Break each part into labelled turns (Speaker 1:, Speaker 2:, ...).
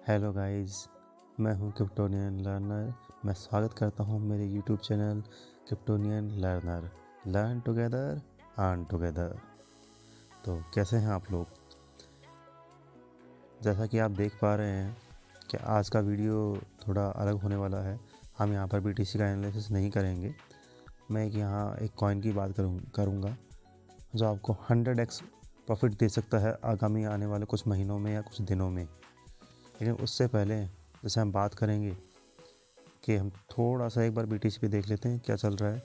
Speaker 1: Hello guys, मैं हूं Kryptonian learner. मैं स्वागत करता हूं मेरे YouTube channel Kryptonian learner. Learn together, earn together. तो कैसे हैं आप लोग? जैसा कि आप देख पा रहे हैं कि आज का वीडियो थोड़ा अलग होने वाला है। हम यहां पर BTC का एनालिसिस नहीं करेंगे। मैं एक कॉइन की बात करूंगा जो आपको 100x प्रॉफिट दे सकता है आगामी आने वाले कुछ महीनों में या कुछ दिनों में। लेकिन उससे पहले जैसे हम बात करेंगे कि हम थोड़ा सा एक बार BTC पे देख लेते हैं क्या चल रहा है।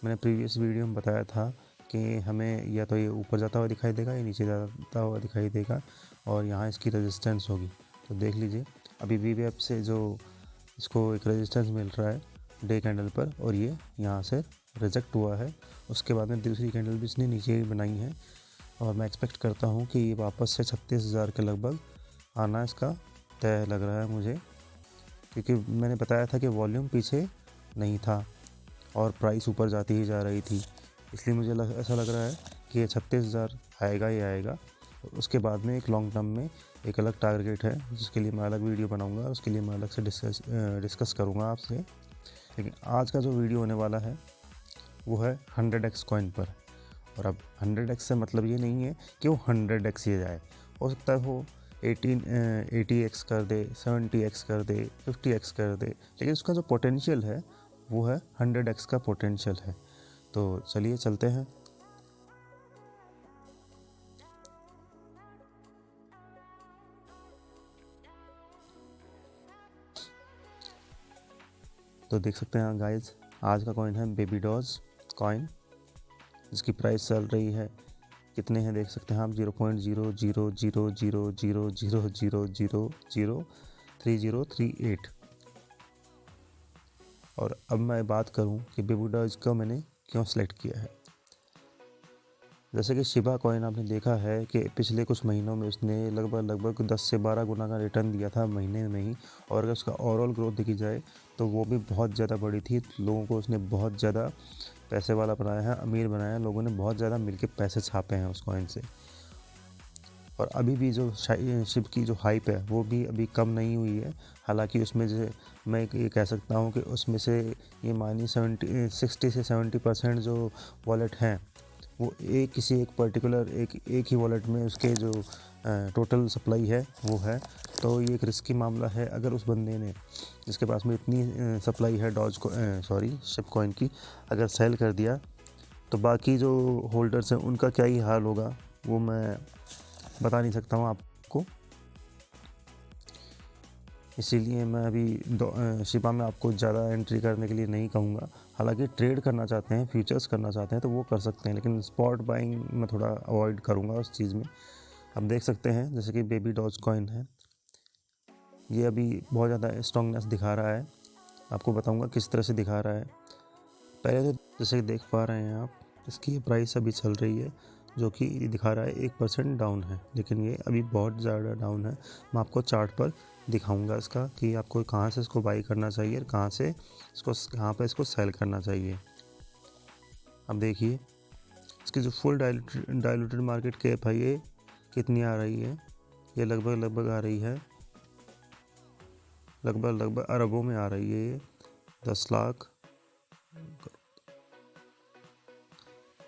Speaker 1: मैंने प्रीवियस वीडियो में बताया था कि हमें या तो ये ऊपर जाता हुआ दिखाई देगा या नीचे जाता हुआ दिखाई देगा और यहाँ इसकी रेजिस्टेंस होगी। तो देख लीजिए अभी VWAP से जो इसको एक रेजिस्टेंस मिल रहा है डे कैंडल पर, और ये यहाँ से रिजेक्ट हुआ है। उसके बाद में दूसरी कैंडल भी इसने नीचे ही बनाई है और मैं एक्सपेक्ट करता हूँ कि ये वापस से 36,000 के लगभग आना इसका तय लग रहा है मुझे, क्योंकि मैंने बताया था कि वॉल्यूम पीछे नहीं था और प्राइस ऊपर जाती ही जा रही थी। इसलिए मुझे ऐसा लग रहा है कि ये 36,000 आएगा ही आएगा। उसके बाद में एक लॉन्ग टर्म में एक अलग टारगेट है जिसके लिए मैं अलग वीडियो बनाऊंगा, उसके लिए मैं अलग से डिस्कस करूंगा आपसे। लेकिन आज का जो वीडियो होने वाला है वो है 100x कॉइन पर। और अब 100x से मतलब ये नहीं है कि वो 100x ही जाए। हो सकता है वो 80x कर दे, 70x कर दे, 50x कर दे, लेकिन उसका जो पोटेंशियल है वो है 100x का पोटेंशियल है। तो चलिए चलते हैं। तो देख सकते हैं गाइज, आज का कॉइन है बेबी डॉज कॉइन, जिसकी प्राइस चल रही है, कितने हैं देख सकते हैं आप, 0.00000000003038। और अब मैं बात करूं कि बेबी डॉज को मैंने क्यों सेलेक्ट किया है। जैसे कि शिबा कॉइन आपने देखा है कि पिछले कुछ महीनों में उसने लगभग 10 से 12 गुना का रिटर्न दिया था महीने में ही। और अगर उसका ओवरऑल ग्रोथ देखी जाए तो वो भी बहुत ज़्यादा बड़ी थी। लोगों को उसने बहुत ज़्यादा पैसे वाला बनाया है, अमीर बनाया है। लोगों ने बहुत ज़्यादा मिलके पैसे छापे हैं उस कॉइन से। और अभी भी जो शिप की जो हाइप है वो भी अभी कम नहीं हुई है। हालांकि उसमें जैसे मैं ये कह सकता हूँ कि उसमें से ये मानिए 60 से 70% जो वॉलेट हैं वो किसी एक पर्टिकुलर एक ही वॉलेट में उसके जो टोटल सप्लाई है वो है। तो ये एक रिस्की मामला है। अगर उस बंदे ने जिसके पास में इतनी सप्लाई है शिप कॉइन की, अगर सेल कर दिया तो बाकी जो होल्डर्स हैं उनका क्या ही हाल होगा वो मैं बता नहीं सकता हूँ आपको। इसीलिए मैं अभी शिबा में आपको ज़्यादा एंट्री करने के लिए नहीं कहूँगा। हालांकि ट्रेड करना चाहते हैं, फ्यूचर्स करना चाहते हैं तो वो कर सकते हैं, लेकिन स्पॉट बाइंग मैं थोड़ा अवॉइड करूँगा उस चीज़ में। अब देख सकते हैं जैसे कि बेबी डॉज कॉइन है, ये अभी बहुत ज़्यादा स्ट्रॉन्गनेस दिखा रहा है। आपको बताऊँगा किस तरह से दिखा रहा है। पहले तो जैसे देख पा रहे हैं आप, इसकी प्राइस अभी चल रही है जो कि दिखा रहा है 1% डाउन है, लेकिन ये अभी बहुत ज़्यादा डाउन है। मैं आपको चार्ट पर दिखाऊंगा इसका कि आपको कहाँ से इसको बाई करना चाहिए और कहाँ पे इसको सेल करना चाहिए। अब देखिए इसकी जो फुल डायलूटेड मार्केट कैप है ये कितनी आ रही है। ये लगभग आ रही है, लगभग अरबों में आ रही है। ये 10 लाख,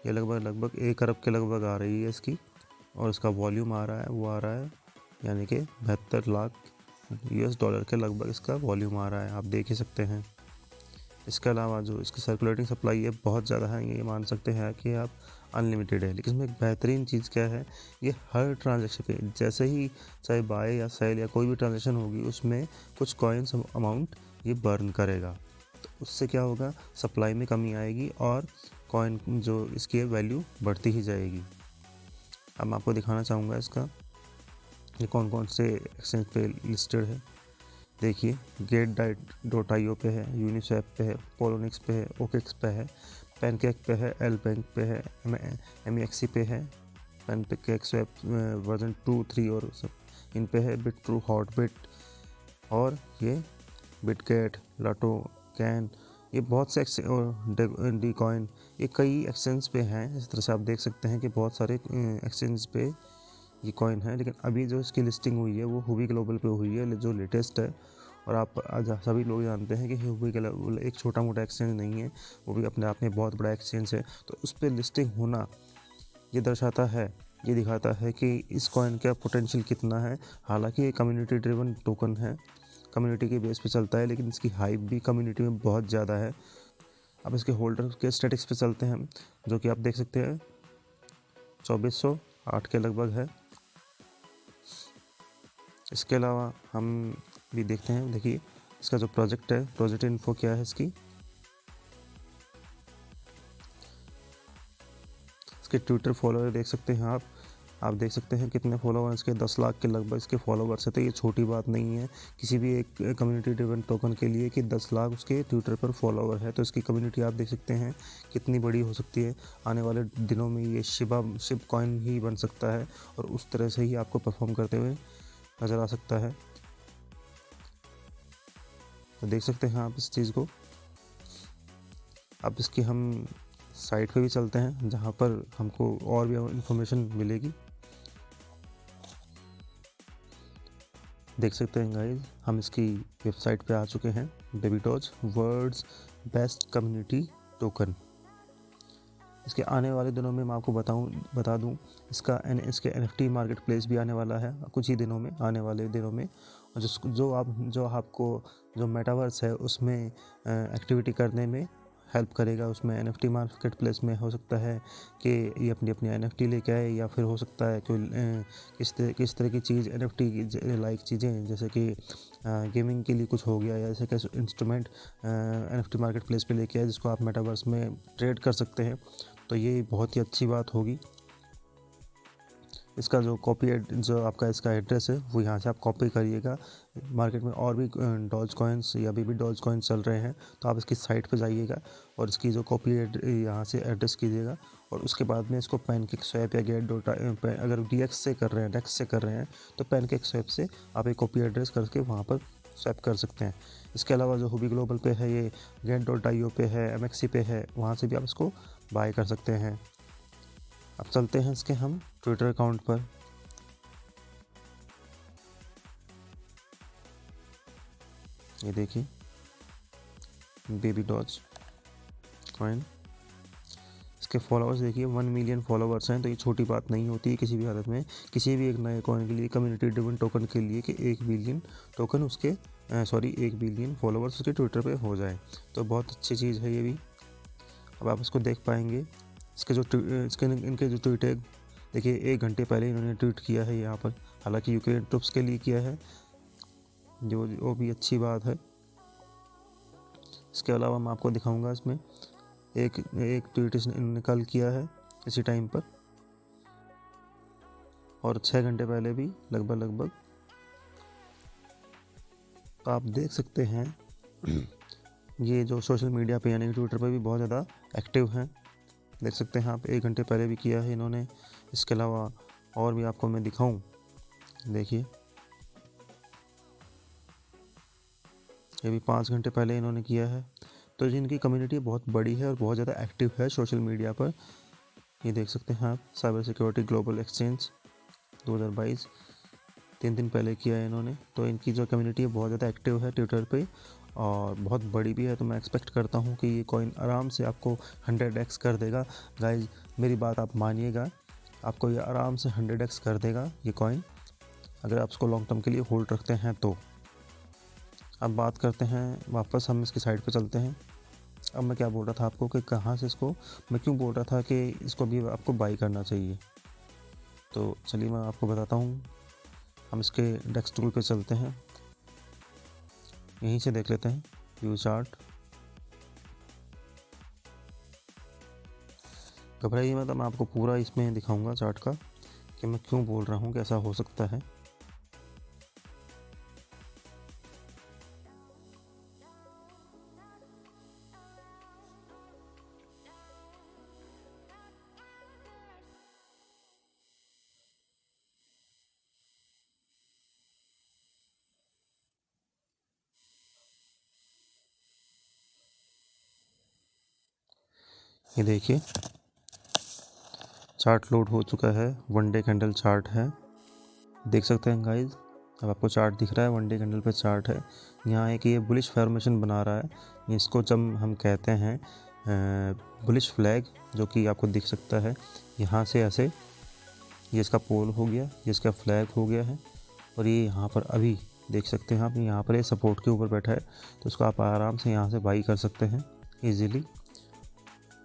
Speaker 1: ये लगभग 1 अरब के लगभग आ रही है इसकी। और इसका वॉल्यूम आ रहा है, वो आ रहा है यानी कि 72 लाख US डॉलर के लगभग इसका वॉल्यूम आ रहा है, आप देख ही सकते हैं। इसके अलावा जो इसकी सर्कुलेटिंग सप्लाई है बहुत ज़्यादा है, ये मान सकते हैं कि आप अनलिमिटेड है। लेकिन इसमें एक बेहतरीन चीज़ क्या है, ये हर ट्रांजेक्शन पे जैसे ही चाहे बाय या सेल या कोई भी ट्रांजेक्शन होगी उसमें कुछ कॉइन्स अमाउंट ये बर्न करेगा। तो उससे क्या होगा, सप्लाई में कमी आएगी और कॉइन जो इसकी वैल्यू बढ़ती ही जाएगी। अब मैं आपको दिखाना चाहूँगा इसका ये कौन कौन से एक्सचेंज पे लिस्टेड है। देखिए Gate.io पे है, यूनिस्वैप पे है, पोलोनिक्स पे है, ओकेक्स पे है, पैनकेक पे है, एल बैंक पे है, MEXC पे है, पैनकेक स्वैप वर्जन 2, 3 और सब इन पे है, बिट हॉटबिट और ये बिटगेट, लाटो, कैन, ये बहुत से और डी कॉइन, ये कई एक्सचेंज पे हैं। इस तरह से आप देख सकते हैं कि बहुत सारे एक्सचेंज पे ये कॉइन है, लेकिन अभी जो इसकी लिस्टिंग हुई है वो हुबी ग्लोबल पे हुई है, जो लेटेस्ट है। और आप आज सभी लोग जानते हैं कि हुबी ग्लोबल एक छोटा मोटा एक्सचेंज नहीं है, वो भी अपने आप में बहुत बड़ा एक्सचेंज है। तो उस पर लिस्टिंग होना ये दर्शाता है, ये दिखाता है कि इस कॉइन का पोटेंशियल कितना है। हालांकि ये कम्युनिटी ड्रिवन टोकन है, कम्युनिटी के बेस पे चलता है, लेकिन इसकी हाइप भी कम्युनिटी में बहुत ज़्यादा है। अब इसके होल्डर के स्टेटिक्स पे चलते हैं, जो कि आप देख सकते हैं 2408 के लगभग है। इसके अलावा हम भी देखते हैं, देखिए इसका जो प्रोजेक्ट है, प्रोजेक्ट इन्फो क्या है इसकी। इसके ट्विटर फॉलोअर देख सकते हैं आप देख सकते हैं कितने फॉलोअर्स इसके 10 लाख के लगभग इसके फॉलोअर्स है। तो ये छोटी बात नहीं है किसी भी एक कम्युनिटी ड्रिवन टोकन के लिए कि 10 लाख उसके ट्विटर पर फॉलोअर है। तो इसकी कम्युनिटी आप देख सकते हैं कितनी बड़ी हो सकती है। आने वाले दिनों में ये शिब कॉइन ही बन सकता है और उस तरह से ही आपको परफॉर्म करते हुए नज़र आ सकता है। तो देख सकते हैं आप इस चीज़ को। अब इसकी हम साइट पे भी चलते हैं, जहाँ पर हमको और भी इंफॉर्मेशन मिलेगी। देख सकते हैं गाइस, हम इसकी वेबसाइट पे आ चुके हैं। बेबीडॉज वर्ल्ड्स बेस्ट कम्युनिटी टोकन। इसके आने वाले दिनों में मैं आपको बता दूं, इसके NFT मार्केट प्लेस भी आने वाला है कुछ ही दिनों में, आने वाले दिनों में। और जो आपको जो मेटावर्स है उसमें एक्टिविटी करने में हेल्प करेगा। उसमें NFT मार्केट प्लेस में हो सकता है कि ये अपनी अपनी NFT लेके आए, या फिर हो सकता है कोई किस तरह की चीज़ NFT लाइक चीज़ें, जैसे कि गेमिंग के लिए कुछ हो गया, या जैसे कि इंस्ट्रूमेंट NFT मार्केट प्लेस पे लेके आए जिसको आप मेटावर्स में ट्रेड कर सकते हैं। तो ये बहुत ही अच्छी बात होगी। इसका जो आपका इसका एड्रेस है वो यहाँ से आप कॉपी करिएगा। मार्केट में और भी डॉज कॉइन्स या बेबी डॉज कॉइन्स चल रहे हैं, तो आप इसकी साइट पर जाइएगा और इसकी जो कॉपी यहाँ से एड्रेस कीजिएगा। और उसके बाद में इसको पैनकेक स्वैप या गेट डोटा, अगर DX से कर रहे हैं, डेक्स से कर रहे हैं, तो पैनकेक स्वैप से आप एक कॉपी एड्रेस करके वहाँ पर स्वैप कर सकते हैं। इसके अलावा जो हुबी ग्लोबल पे है, ये get.io पे है, MXC पे है, वहाँ से भी आप इसको बाय कर सकते हैं। अब चलते हैं इसके हम ट्विटर अकाउंट पर। ये देखिए बेबी डॉज कॉइन, इसके फॉलोअर्स देखिए 1 मिलियन फॉलोअर्स हैं। तो ये छोटी बात नहीं होती है किसी भी हालत में, किसी भी एक नए कॉइन के लिए, कम्युनिटी ड्रिवन टोकन के लिए, कि 1 बिलियन टोकन उसके 1 बिलियन फॉलोअर्स उसके ट्विटर पे हो जाए। तो बहुत अच्छी चीज़ है ये भी। अब आप इसको देख पाएंगे, इनके जो ट्वीट है, देखिए 1 घंटे पहले इन्होंने ट्वीट किया है यहाँ पर। हालांकि यूक्रेन ट्रुप्स के लिए किया है, जो वो भी अच्छी बात है। इसके अलावा मैं आपको दिखाऊंगा, इसमें एक ट्वीट इन्होंने कल किया है इसी टाइम पर, और 6 घंटे पहले भी लगभग। तो आप देख सकते हैं ये जो सोशल मीडिया पे यानी कि ट्विटर पे भी बहुत ज़्यादा एक्टिव हैं। देख सकते हैं आप, 1 घंटे पहले भी किया है इन्होंने। इसके अलावा और भी आपको मैं दिखाऊं, देखिए ये भी 5 घंटे पहले इन्होंने किया है। तो जिनकी कम्युनिटी बहुत बड़ी है और बहुत ज़्यादा एक्टिव है सोशल मीडिया पर। ये देख सकते हैं आप, साइबर सिक्योरिटी ग्लोबल एक्सचेंज 2022, 3 दिन पहले किया है इन्होंने। तो इनकी जो कम्युनिटी है बहुत ज़्यादा एक्टिव है ट्विटर पे, और बहुत बड़ी भी है। तो मैं एक्सपेक्ट करता हूँ कि ये कॉइन आराम से आपको 100x कर देगा। गाइज मेरी बात आप मानिएगा, आपको ये आराम से 100x कर देगा ये कॉइन, अगर आप इसको लॉन्ग टर्म के लिए होल्ड रखते हैं तो। अब बात करते हैं, वापस हम इसकी साइड पे चलते हैं। अब मैं क्या बोल रहा था आपको कि कहाँ से इसको, मैं क्यों बोल रहा था कि इसको भी आपको बाई करना चाहिए। तो चलिए मैं आपको बताता हूँ। हम इसके डेस्क टूल पे चलते हैं, यहीं से देख लेते हैं व्यू चार्ट। घबराइए मत, मैं आपको पूरा इसमें दिखाऊंगा चार्ट का कि मैं क्यों बोल रहा हूँ कि ऐसा हो सकता है। ये देखिए चार्ट लोड हो चुका है, 1 डे कैंडल चार्ट है। देख सकते हैं गाइज, अब आपको चार्ट दिख रहा है, 1 डे कैंडल पे चार्ट है। यहाँ एक ये बुलिश फॉर्मेशन बना रहा है, इसको जब हम कहते हैं बुलिश फ्लैग, जो कि आपको दिख सकता है यहाँ से ऐसे। ये इसका पोल हो गया, ये इसका फ्लैग हो गया है, और ये यहाँ पर अभी देख सकते हैं आप, यहाँ पर ये सपोर्ट के ऊपर बैठा है, तो इसको आप आराम से यहाँ से बाई कर सकते हैं ईजीली,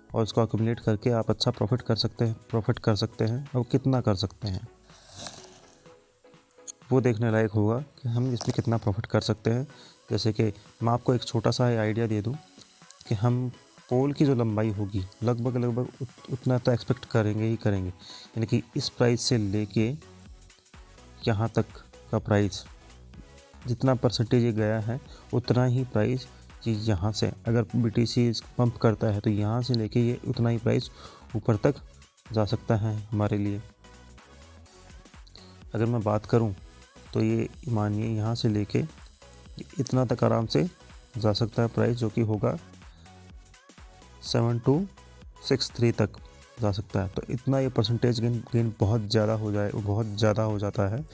Speaker 1: और इसको अक्यूमुलेट करके आप अच्छा प्रॉफिट कर सकते हैं। और कितना कर सकते हैं वो देखने लायक होगा कि हम इसमें कितना प्रॉफिट कर सकते हैं। जैसे कि मैं आपको एक छोटा सा आइडिया दे दूं कि हम पोल की जो लंबाई होगी लगभग उतना तो एक्सपेक्ट करेंगे ही करेंगे, यानी कि इस प्राइस से लेके यहाँ तक का प्राइस जितना परसेंटेज ये गया है उतना ही प्राइस यहाँ से, अगर BTC पंप करता है तो यहाँ से लेके ये उतना ही प्राइस ऊपर तक जा सकता है हमारे लिए। अगर मैं बात करूँ तो ये मानिए यहाँ से लेके इतना तक आराम से जा सकता है प्राइस, जो कि होगा 7263 तक जा सकता है। तो इतना ये परसेंटेज गेन बहुत ज़्यादा हो जाता है।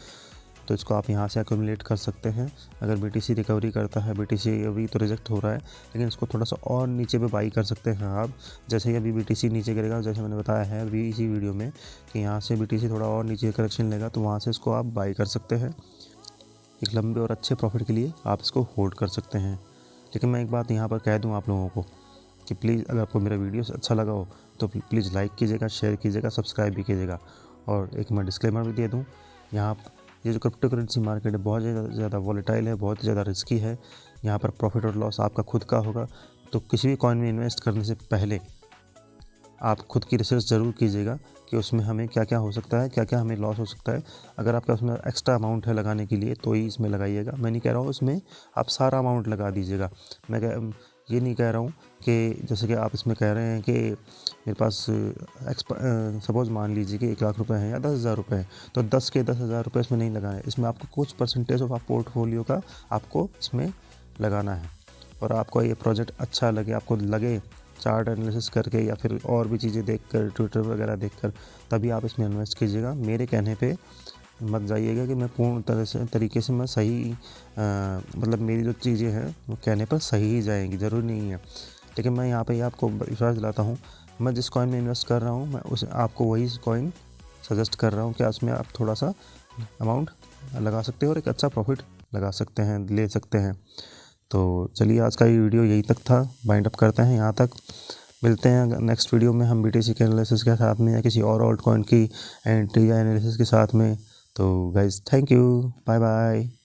Speaker 1: तो इसको आप यहाँ से एक्यूमुलेट कर सकते हैं। अगर BTC रिकवरी करता है, BTC अभी तो रिजेक्ट हो रहा है, लेकिन इसको थोड़ा सा और नीचे पे बाई कर सकते हैं आप। जैसे ही अभी BTC नीचे गिरेगा, जैसे मैंने बताया है अभी इसी वीडियो में कि यहाँ से BTC थोड़ा और नीचे करेक्शन लेगा, तो वहाँ से इसको आप बाई कर सकते हैं। एक लंबे और अच्छे प्रॉफिट के लिए आप इसको होल्ड कर सकते हैं। लेकिन मैं एक बात यहाँ पर कह दूँ आप लोगों को कि प्लीज़, अगर आपको मेरा वीडियो अच्छा लगा हो तो प्लीज़ लाइक कीजिएगा, शेयर कीजिएगा, सब्सक्राइब भी कीजिएगा। और एक मैं डिस्क्लेमर भी दे दूँ, यहाँ ये जो क्रिप्टो करेंसी मार्केट है बहुत ज़्यादा वॉलेटाइल है, बहुत ज़्यादा रिस्की है। यहाँ पर प्रॉफिट और लॉस आपका खुद का होगा। तो किसी भी कॉइन में इन्वेस्ट करने से पहले आप खुद की रिसर्च ज़रूर कीजिएगा कि उसमें हमें क्या क्या हो सकता है, क्या क्या हमें लॉस हो सकता है। अगर आपका उसमें एक्स्ट्रा अमाउंट है लगाने के लिए तो ही इसमें लगाइएगा। मैं नहीं कह रहा हूँ इसमें आप सारा अमाउंट लगा दीजिएगा। मैं ये नहीं कह रहा हूँ कि जैसे कि आप इसमें कह रहे हैं कि मेरे पास सपोज़ मान लीजिए कि 1 लाख रुपए हैं या 10,000 रुपये हैं, तो 10 के 10,000 रुपये इसमें नहीं लगाना है। इसमें आपको कुछ परसेंटेज ऑफ आप पोर्टफोलियो का आपको इसमें लगाना है। और आपको ये प्रोजेक्ट अच्छा लगे, आपको लगे चार्ट एनालिसिस करके या फिर और भी चीज़ें देखकर, ट्विटर वगैरह देखकर, तभी आप इसमें इन्वेस्ट कीजिएगा। मेरे कहने पे मत जाइएगा कि मैं पूर्ण तरीके से मैं सही मतलब मेरी जो चीज़ें हैं वो कहने पर सही ही जाएंगी, ज़रूरी नहीं है। लेकिन मैं यहाँ पे आपको विश्वास दिलाता हूँ, मैं जिस कॉइन में इन्वेस्ट कर रहा हूँ मैं उसे आपको वही कॉइन सजेस्ट कर रहा हूँ कि उसमें आप थोड़ा सा अमाउंट लगा सकते हो और एक अच्छा प्रॉफिट लगा सकते हैं, ले सकते हैं। तो चलिए, आज का ये वीडियो यही तक था, बाइंड अप करते हैं यहाँ तक। मिलते हैं नेक्स्ट वीडियो में हम BTC के एनालिसिस के साथ में या किसी और ऑल्ट कॉइन की एंट्री या एनालिसिस के साथ में। तो guys thank you, bye bye.